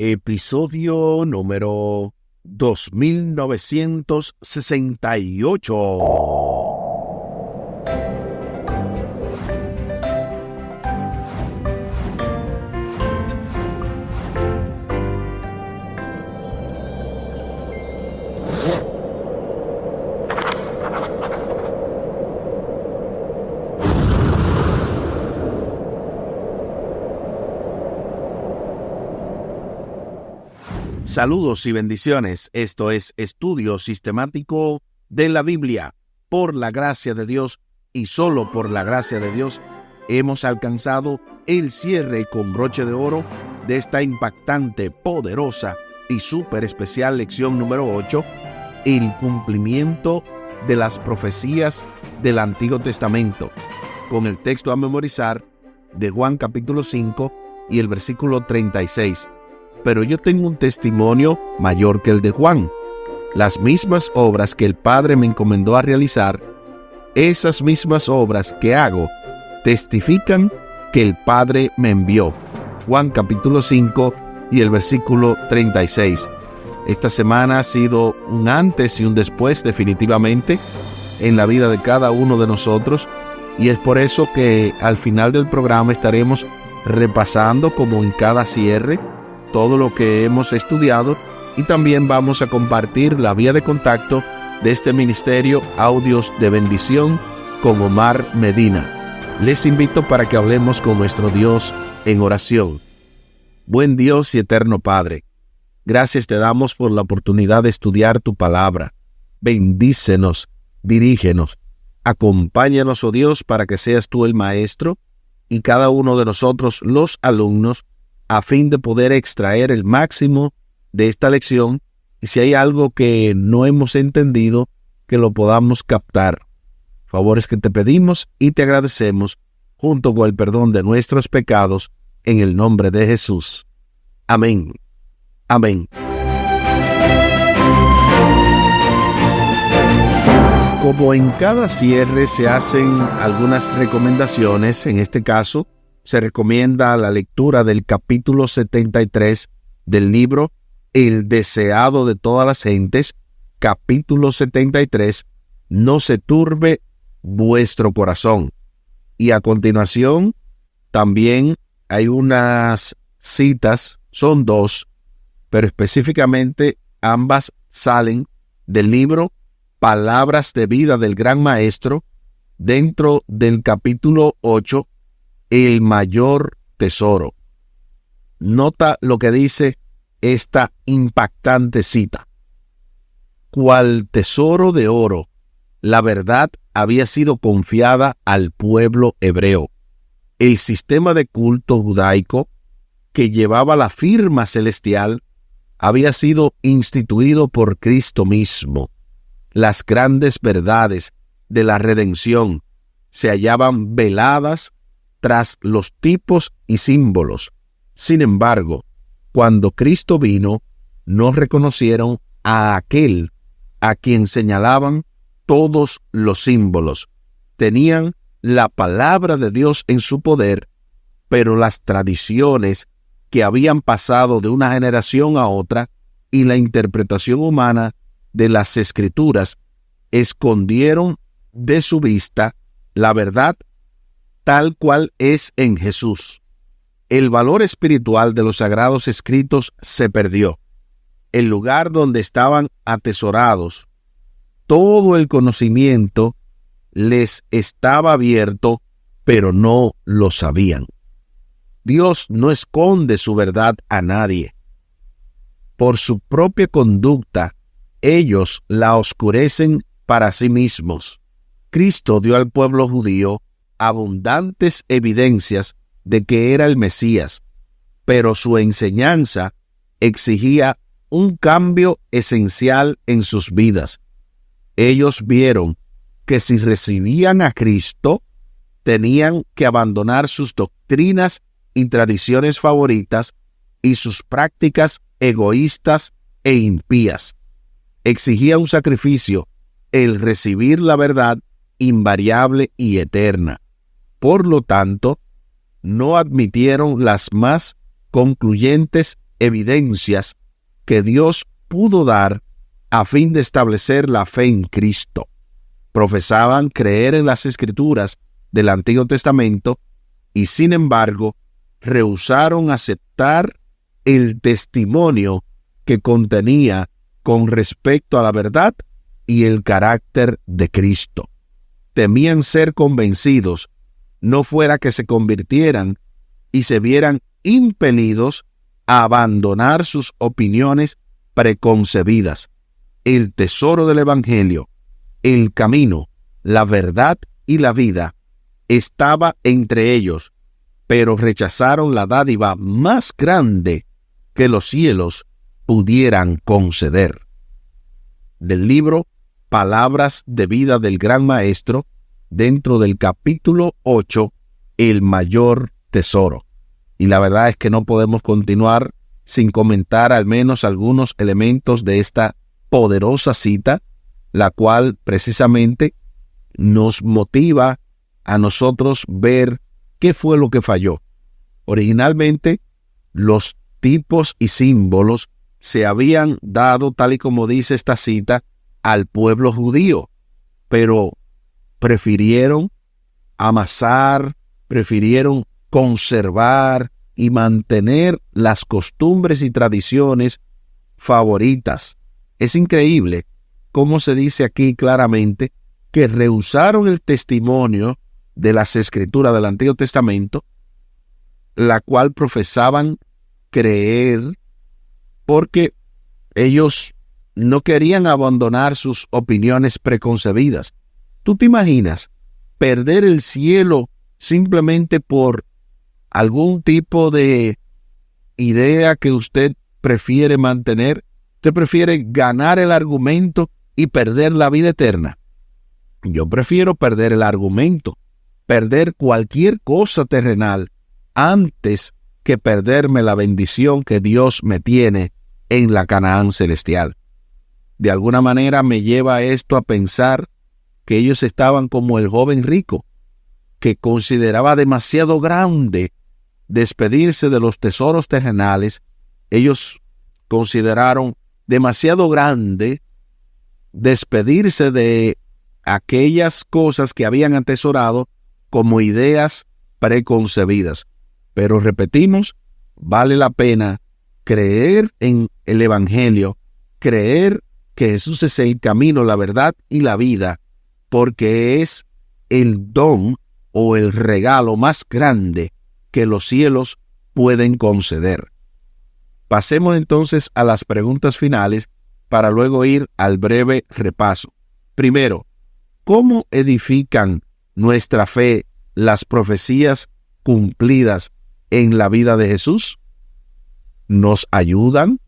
Episodio número 2968. Saludos y bendiciones. Esto es Estudio Sistemático de la Biblia. Por la gracia de Dios y solo por la gracia de Dios hemos alcanzado el cierre con broche de oro de esta impactante, poderosa y súper especial lección número 8, el cumplimiento de las profecías del Antiguo Testamento, con el texto a memorizar de Juan capítulo 5 y el versículo 36. Pero yo tengo un testimonio mayor que el de Juan. Las mismas obras que el Padre me encomendó a realizar, esas mismas obras que hago, testifican que el Padre me envió. Juan capítulo 5 y el versículo 36. Esta semana ha sido un antes y un después definitivamente en la vida de cada uno de nosotros, y es por eso que al final del programa estaremos repasando, como en cada cierre, todo lo que hemos estudiado, y también vamos a compartir la vía de contacto de este ministerio Audios de Bendición con Omar Medina. Les invito para que hablemos con nuestro Dios en oración. Buen Dios y eterno Padre, gracias te damos por la oportunidad de estudiar tu palabra. Bendícenos, dirígenos, acompáñanos, oh Dios, para que seas tú el maestro y cada uno de nosotros los alumnos, a fin de poder extraer el máximo de esta lección, y si hay algo que no hemos entendido, que lo podamos captar. Favores que te pedimos y te agradecemos, junto con el perdón de nuestros pecados, en el nombre de Jesús. Amén. Amén. Como en cada cierre se hacen algunas recomendaciones, en este caso, se recomienda la lectura del capítulo 73 del libro El deseado de todas las gentes, capítulo 73, No se turbe vuestro corazón. Y a continuación también hay unas citas, son dos, pero específicamente ambas salen del libro Palabras de vida del Gran Maestro, dentro del capítulo 8, El mayor tesoro. Nota lo que dice esta impactante cita. Cual tesoro de oro, la verdad había sido confiada al pueblo hebreo. El sistema de culto judaico que llevaba la firma celestial había sido instituido por Cristo mismo. Las grandes verdades de la redención se hallaban veladas tras los tipos y símbolos. Sin embargo, cuando Cristo vino, no reconocieron a aquel a quien señalaban todos los símbolos. Tenían la palabra de Dios en su poder, pero las tradiciones que habían pasado de una generación a otra y la interpretación humana de las Escrituras escondieron de su vista la verdad tal cual es en Jesús. El valor espiritual de los sagrados escritos se perdió. El lugar donde estaban atesorados, todo el conocimiento les estaba abierto, pero no lo sabían. Dios no esconde su verdad a nadie. Por su propia conducta, ellos la oscurecen para sí mismos. Cristo dio al pueblo judío abundantes evidencias de que era el Mesías, pero su enseñanza exigía un cambio esencial en sus vidas. Ellos vieron que si recibían a Cristo, tenían que abandonar sus doctrinas y tradiciones favoritas y sus prácticas egoístas e impías. Exigía un sacrificio, el recibir la verdad invariable y eterna. Por lo tanto, no admitieron las más concluyentes evidencias que Dios pudo dar a fin de establecer la fe en Cristo. Profesaban creer en las Escrituras del Antiguo Testamento y, sin embargo, rehusaron aceptar el testimonio que contenía con respecto a la verdad y el carácter de Cristo. Temían ser convencidos, no fuera que se convirtieran y se vieran impelidos a abandonar sus opiniones preconcebidas. El tesoro del Evangelio, el camino, la verdad y la vida estaba entre ellos, pero rechazaron la dádiva más grande que los cielos pudieran conceder. Del libro Palabras de vida del Gran Maestro, dentro del capítulo 8, El mayor tesoro. Y la verdad es que no podemos continuar sin comentar al menos algunos elementos de esta poderosa cita, la cual precisamente nos motiva a nosotros ver qué fue lo que falló. Originalmente, los tipos y símbolos se habían dado, tal y como dice esta cita, al pueblo judío, pero prefirieron amasar, prefirieron conservar y mantener las costumbres y tradiciones favoritas. Es increíble cómo se dice aquí claramente que rehusaron el testimonio de las Escrituras del Antiguo Testamento, la cual profesaban creer, porque ellos no querían abandonar sus opiniones preconcebidas. ¿Tú te imaginas perder el cielo simplemente por algún tipo de idea que usted prefiere mantener? ¿Usted prefiere ganar el argumento y perder la vida eterna? Yo prefiero perder el argumento, perder cualquier cosa terrenal, antes que perderme la bendición que Dios me tiene en la Canaán celestial. De alguna manera me lleva esto a pensar que ellos estaban como el joven rico, que consideraba demasiado grande despedirse de los tesoros terrenales. Ellos consideraron demasiado grande despedirse de aquellas cosas que habían atesorado como ideas preconcebidas. Pero repetimos, vale la pena creer en el Evangelio, creer que Jesús es el camino, la verdad y la vida, porque es el don o el regalo más grande que los cielos pueden conceder. Pasemos entonces a las preguntas finales para luego ir al breve repaso. Primero, ¿cómo edifican nuestra fe las profecías cumplidas en la vida de Jesús? Nos ayudan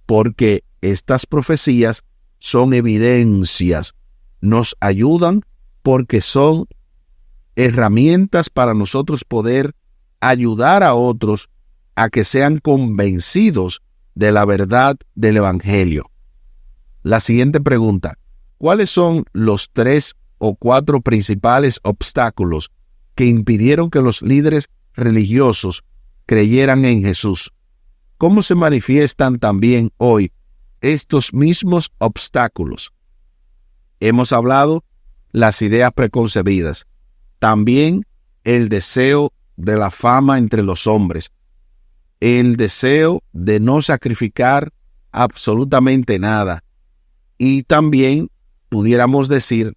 porque estas profecías son evidencias. Nos ayudan porque son herramientas para nosotros poder ayudar a otros a que sean convencidos de la verdad del Evangelio. La siguiente pregunta: ¿cuáles son los 3 o 4 principales obstáculos que impidieron que los líderes religiosos creyeran en Jesús? ¿Cómo se manifiestan también hoy estos mismos obstáculos? Hemos hablado las ideas preconcebidas, también el deseo de la fama entre los hombres, el deseo de no sacrificar absolutamente nada, y también pudiéramos decir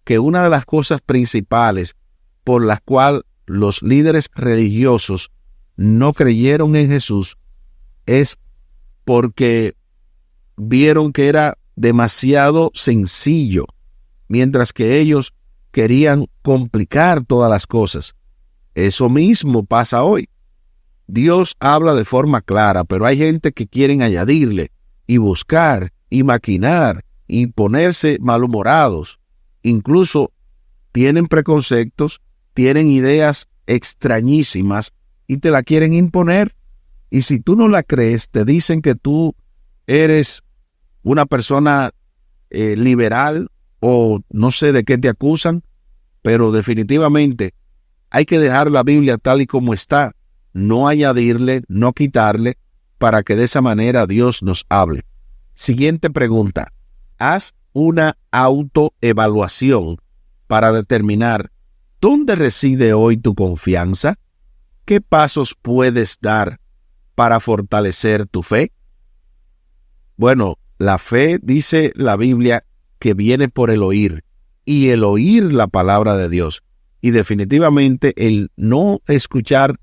que una de las cosas principales por las cuales los líderes religiosos no creyeron en Jesús es porque vieron que era demasiado sencillo, mientras que ellos querían complicar todas las cosas. Eso mismo pasa hoy. Dios habla de forma clara, pero hay gente que quieren añadirle y buscar y maquinar y ponerse malhumorados. Incluso tienen preconceptos, tienen ideas extrañísimas y te la quieren imponer. Y si tú no la crees, te dicen que tú eres una persona liberal, o no sé de qué te acusan, pero definitivamente hay que dejar la Biblia tal y como está, no añadirle, no quitarle, para que de esa manera Dios nos hable. Siguiente pregunta. Haz una autoevaluación para determinar dónde reside hoy tu confianza. ¿Qué pasos puedes dar para fortalecer tu fe? Bueno, la fe, dice la Biblia, que viene por el oír, y el oír la palabra de Dios. Y definitivamente el no escuchar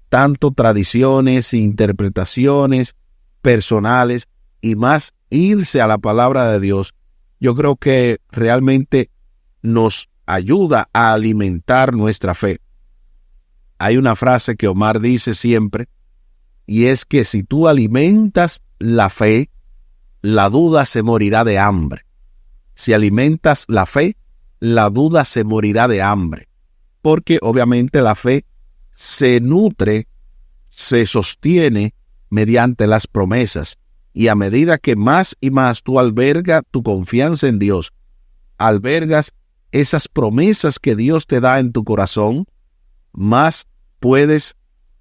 tanto tradiciones e interpretaciones personales y más irse a la palabra de Dios, yo creo que realmente nos ayuda a alimentar nuestra fe. Hay una frase que Omar dice siempre, y es que si tú alimentas la fe, la duda se morirá de hambre. Si alimentas la fe, la duda se morirá de hambre. Porque obviamente la fe se nutre, se sostiene mediante las promesas. Y a medida que más y más tú albergas tu confianza en Dios, albergas esas promesas que Dios te da en tu corazón, más puedes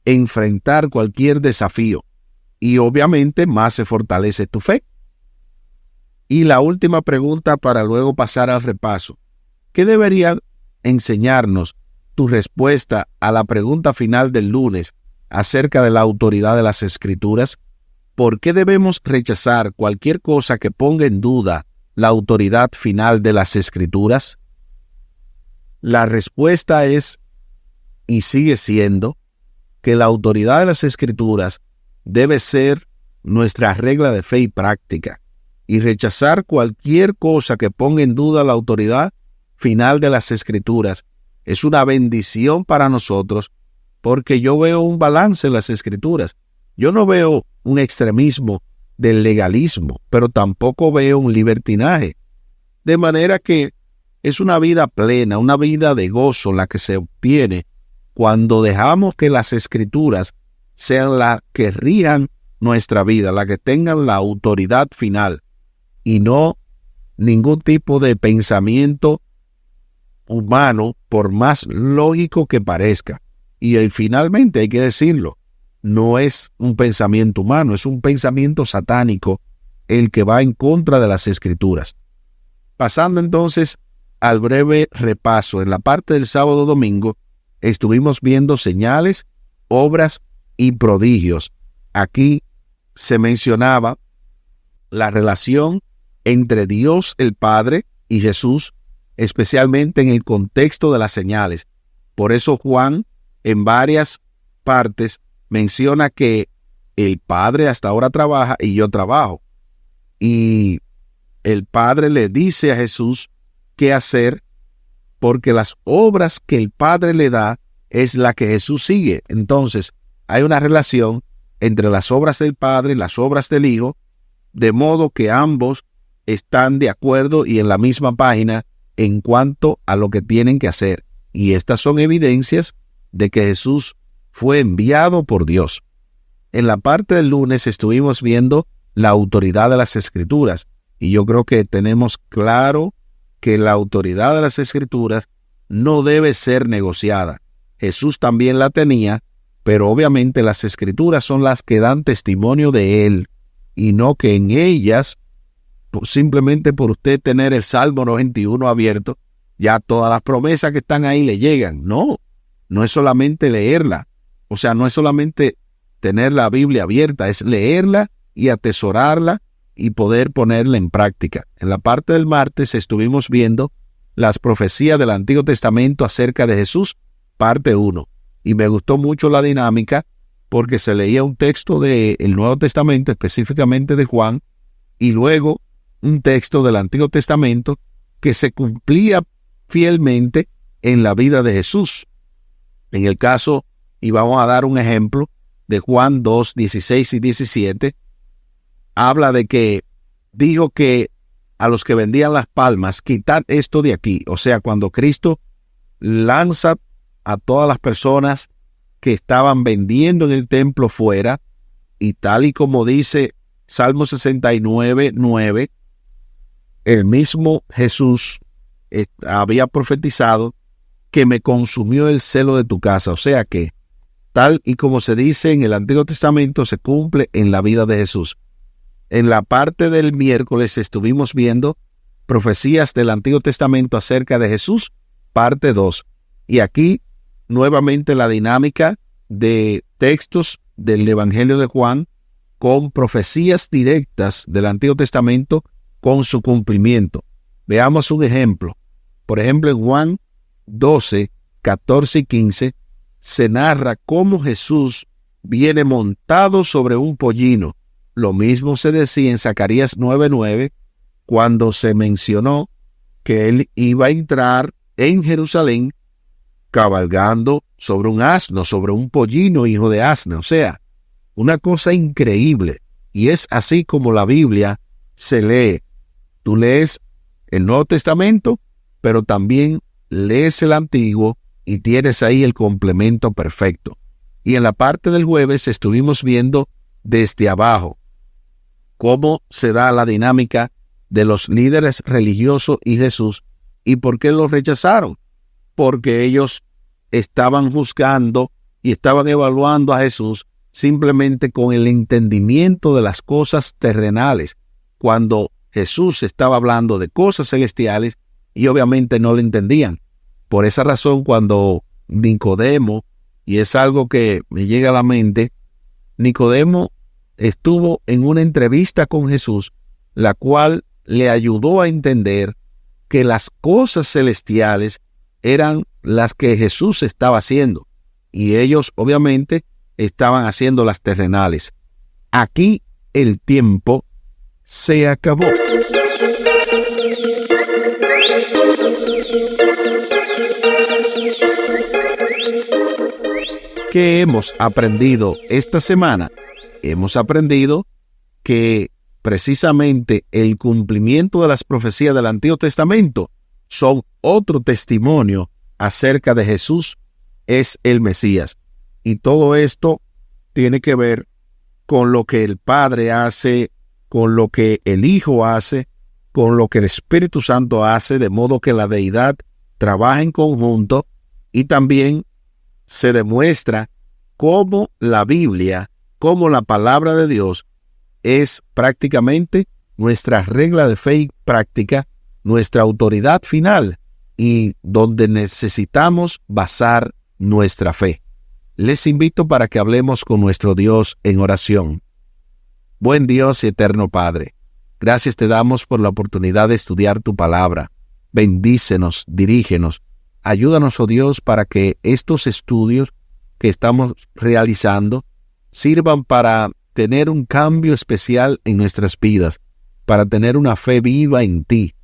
enfrentar cualquier desafío. Y obviamente más se fortalece tu fe. Y la última pregunta para luego pasar al repaso. ¿Qué debería enseñarnos tu respuesta a la pregunta final del lunes acerca de la autoridad de las Escrituras? ¿Por qué debemos rechazar cualquier cosa que ponga en duda la autoridad final de las Escrituras? La respuesta es, y sigue siendo, que la autoridad de las Escrituras debe ser nuestra regla de fe y práctica, y rechazar cualquier cosa que ponga en duda la autoridad final de las Escrituras es una bendición para nosotros, porque yo veo un balance en las Escrituras. Yo no veo un extremismo del legalismo, pero tampoco veo un libertinaje. De manera que es una vida plena, una vida de gozo la que se obtiene cuando dejamos que las Escrituras sean las que rijan nuestra vida, las que tengan la autoridad final, y no ningún tipo de pensamiento humano, por más lógico que parezca. Y finalmente hay que decirlo, no es un pensamiento humano, es un pensamiento satánico el que va en contra de las Escrituras. Pasando entonces al breve repaso, en la parte del sábado-domingo estuvimos viendo señales, obras y prodigios. Aquí se mencionaba la relación entre Dios el Padre y Jesús, especialmente en el contexto de las señales. Por eso Juan, en varias partes, menciona que el Padre hasta ahora trabaja y yo trabajo. Y el Padre le dice a Jesús qué hacer, porque las obras que el Padre le da es la que Jesús sigue. Entonces, hay una relación entre las obras del Padre y las obras del Hijo, de modo que ambos están de acuerdo y en la misma página en cuanto a lo que tienen que hacer. Y estas son evidencias de que Jesús fue enviado por Dios. En la parte del lunes estuvimos viendo la autoridad de las Escrituras, y yo creo que tenemos claro que la autoridad de las Escrituras no debe ser negociada. Jesús también la tenía, pero obviamente las Escrituras son las que dan testimonio de Él, y no que en ellas, simplemente por usted tener el Salmo 91 abierto, ya todas las promesas que están ahí le llegan. No, no es solamente leerla. O sea, no es solamente tener la Biblia abierta, es leerla y atesorarla y poder ponerla en práctica. En la parte del martes estuvimos viendo las profecías del Antiguo Testamento acerca de Jesús, parte 1. Y me gustó mucho la dinámica porque se leía un texto del Nuevo Testamento, específicamente de Juan, y luego un texto del Antiguo Testamento que se cumplía fielmente en la vida de Jesús. En el caso, y vamos a dar un ejemplo, de Juan 2, 16 y 17, habla de que dijo que a los que vendían las palmas, quitad esto de aquí. O sea, cuando Cristo lanza a todas las personas que estaban vendiendo en el templo fuera, y tal y como dice Salmo 69, 9, el mismo Jesús había profetizado que me consumió el celo de tu casa. O sea que tal y como se dice en el Antiguo Testamento, se cumple en la vida de Jesús. En la parte del miércoles estuvimos viendo profecías del Antiguo Testamento acerca de Jesús, parte 2. Y aquí, nuevamente, la dinámica de textos del Evangelio de Juan con profecías directas del Antiguo Testamento con su cumplimiento. Veamos un ejemplo. Por ejemplo, en Juan 12, 14 y 15, se narra cómo Jesús viene montado sobre un pollino. Lo mismo se decía en Zacarías 9:9, cuando se mencionó que él iba a entrar en Jerusalén cabalgando sobre un asno, sobre un pollino hijo de asna. O sea, una cosa increíble. Y es así como la Biblia se lee. Tú lees el Nuevo Testamento, pero también lees el Antiguo y tienes ahí el complemento perfecto. Y en la parte del jueves estuvimos viendo desde abajo cómo se da la dinámica de los líderes religiosos y Jesús y por qué los rechazaron. Porque ellos estaban juzgando y estaban evaluando a Jesús simplemente con el entendimiento de las cosas terrenales, cuando Jesús estaba hablando de cosas celestiales y obviamente no le entendían. Por esa razón, cuando Nicodemo, y es algo que me llega a la mente, Nicodemo estuvo en una entrevista con Jesús, la cual le ayudó a entender que las cosas celestiales eran las que Jesús estaba haciendo, y ellos obviamente estaban haciendo las terrenales. Aquí el tiempo se acabó. ¿Qué hemos aprendido esta semana? Hemos aprendido que precisamente el cumplimiento de las profecías del Antiguo Testamento son otro testimonio acerca de Jesús, es el Mesías. Y todo esto tiene que ver con lo que el Padre hace, con lo que el Hijo hace, con lo que el Espíritu Santo hace, de modo que la deidad trabaja en conjunto, y también se demuestra cómo la Biblia, cómo la palabra de Dios es prácticamente nuestra regla de fe y práctica, nuestra autoridad final, y donde necesitamos basar nuestra fe. Les invito para que hablemos con nuestro Dios en oración. Buen Dios y eterno Padre, gracias te damos por la oportunidad de estudiar tu palabra. Bendícenos, dirígenos, ayúdanos, oh Dios, para que estos estudios que estamos realizando sirvan para tener un cambio especial en nuestras vidas, para tener una fe viva en ti,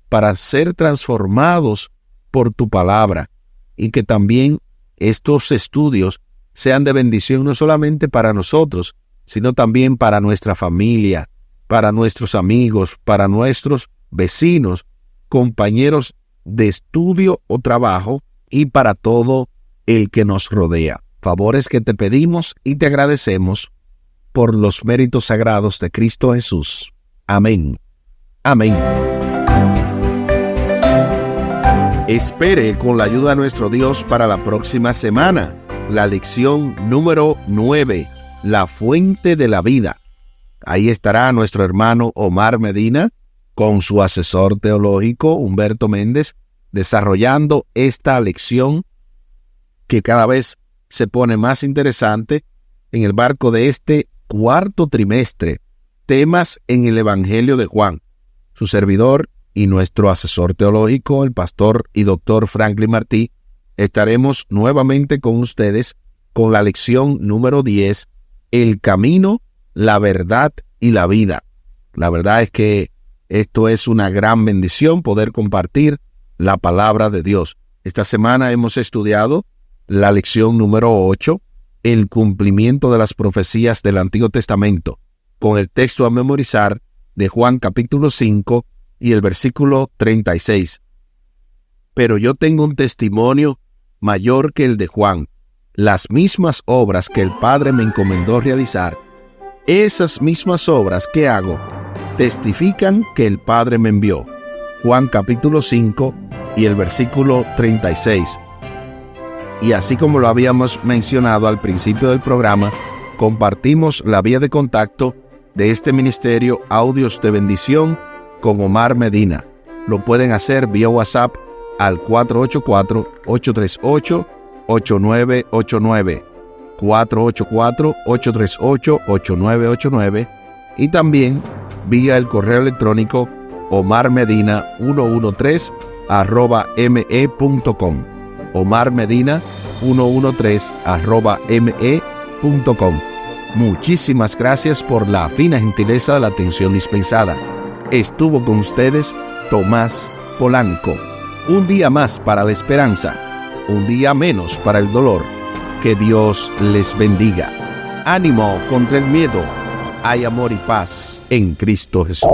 para ser transformados por tu palabra, y que también estos estudios sean de bendición no solamente para nosotros, sino también para nuestra familia, para nuestros amigos, para nuestros vecinos, compañeros de estudio o trabajo, y para todo el que nos rodea. Favores que te pedimos y te agradecemos por los méritos sagrados de Cristo Jesús. Amén. Amén. Espere con la ayuda de nuestro Dios para la próxima semana, la lección número 9, la fuente de la vida. Ahí estará nuestro hermano Omar Medina con su asesor teológico Humberto Méndez, desarrollando esta lección que cada vez se pone más interesante en el marco de este cuarto trimestre, temas en el Evangelio de Juan. Su servidor y nuestro asesor teológico, el pastor y doctor Franklin Martí, estaremos nuevamente con ustedes con la lección número 10, el camino, la verdad y la vida. La verdad es que esto es una gran bendición, poder compartir la palabra de Dios. Esta semana hemos estudiado la lección número 8, el cumplimiento de las profecías del Antiguo Testamento, con el texto a memorizar de Juan capítulo 5 y el versículo 36. Pero yo tengo un testimonio mayor que el de Juan, las mismas obras que el Padre me encomendó realizar, esas mismas obras que hago, testifican que el Padre me envió. Juan capítulo 5 y el versículo 36. Y así como lo habíamos mencionado al principio del programa, compartimos la vía de contacto de este ministerio Audios de Bendición con Omar Medina. Lo pueden hacer vía WhatsApp al 484-838-8989, 484-838-8989, y también vía el correo electrónico omarmedina113@me.com, omarmedina113@me.com. Muchísimas gracias por la fina gentileza de la atención dispensada. Estuvo con ustedes Tomás Polanco. Un día más para la esperanza, un día menos para el dolor. Que Dios les bendiga. Ánimo contra el miedo. Hay amor y paz en Cristo Jesús.